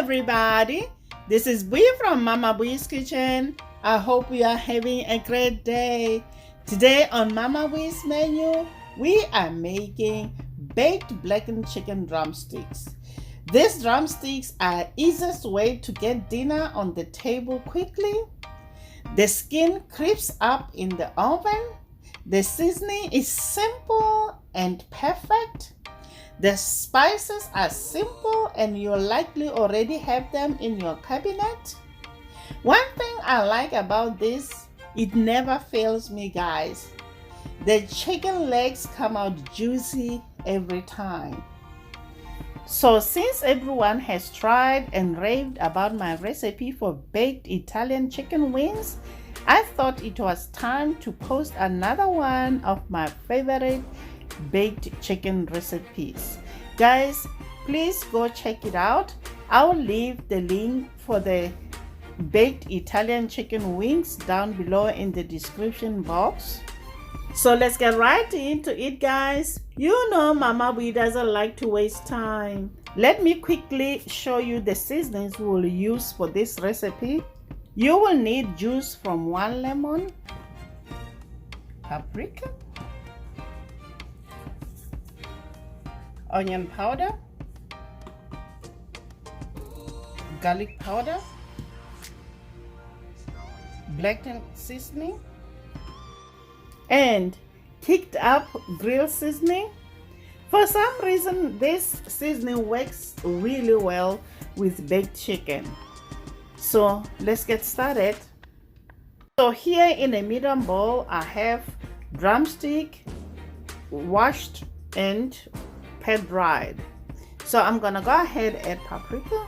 everybody, this is Boo from Mama Boo's Kitchen. I hope you are having a great day. Today on Mama Boo's menu, we are making baked blackened chicken drumsticks. These drumsticks are easiest way to get dinner on the table quickly. The skin crisps up in the oven. The seasoning is simple and perfect. The spices are simple and you likely already have them in your cabinet. One thing I like about this, it never fails me, guys. The chicken legs come out juicy every time. So since everyone has tried and raved about my recipe for baked Italian chicken wings, I thought it was time to post another one of my favorite baked chicken recipes. Guys, please go check it out. I'll leave the link for the baked Italian chicken wings down below in the description box. So let's get right into it, guys. You know Mama Boo doesn't like to waste time. Let me quickly show you the seasonings we will use for this recipe. You will need juice from 1 lemon, paprika, onion powder, garlic powder, blackened seasoning, and kicked up grill seasoning. For some reason, this seasoning works really well with baked chicken. So let's get started. So here in a medium bowl, I have drumstick washed and pat dried. So I'm gonna go ahead and add paprika,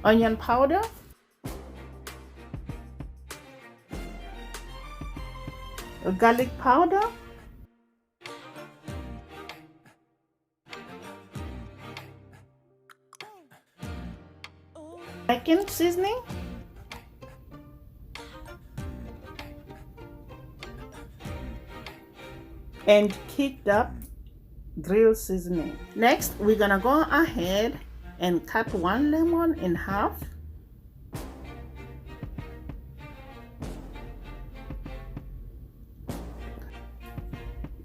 onion powder, garlic powder, blackened seasoning, and kicked up grill seasoning. Next, we're gonna go ahead and cut 1 lemon in half.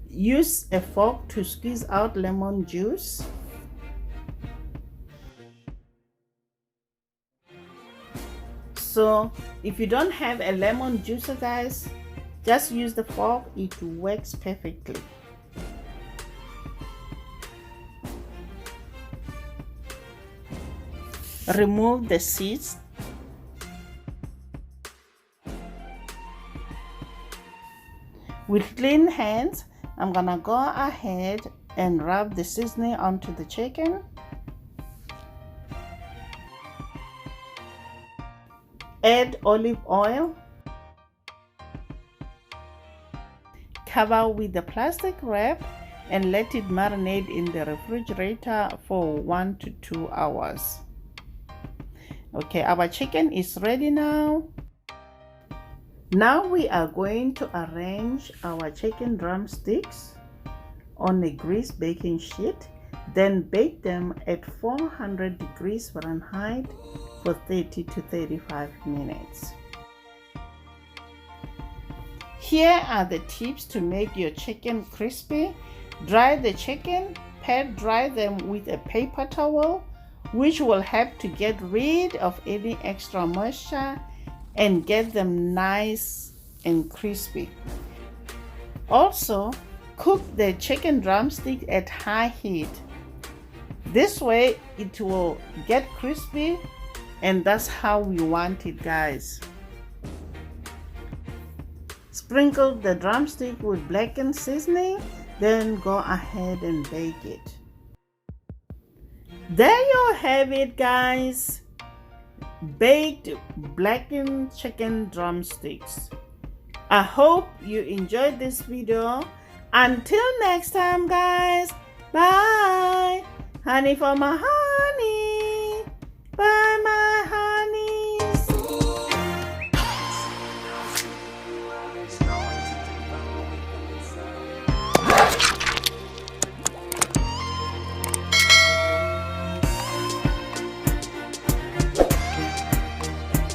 Use a fork to squeeze out lemon juice. So if you don't have a lemon juicer, guys, just use the fork, it works perfectly. Remove the seeds. With clean hands, I'm gonna go ahead and rub the seasoning onto the chicken. Add olive oil. Cover with the plastic wrap and let it marinate in the refrigerator for 1 to 2 hours. Okay, our chicken is ready now. Now we are going to arrange our chicken drumsticks on a greased baking sheet, then bake them at 400 degrees Fahrenheit for 30 to 35 minutes. Here are the tips to make your chicken crispy. Dry the chicken, pat dry them with a paper towel, which will help to get rid of any extra moisture and get them nice and crispy. Also, cook the chicken drumstick at high heat. This way it will get crispy, and that's how we want it, guys. Sprinkle the drumstick with blackened seasoning, then go ahead and bake it. There you have it, guys. Baked blackened chicken drumsticks. I hope you enjoyed this video. Until next time, guys. Bye. Honey for my honey. Bye, my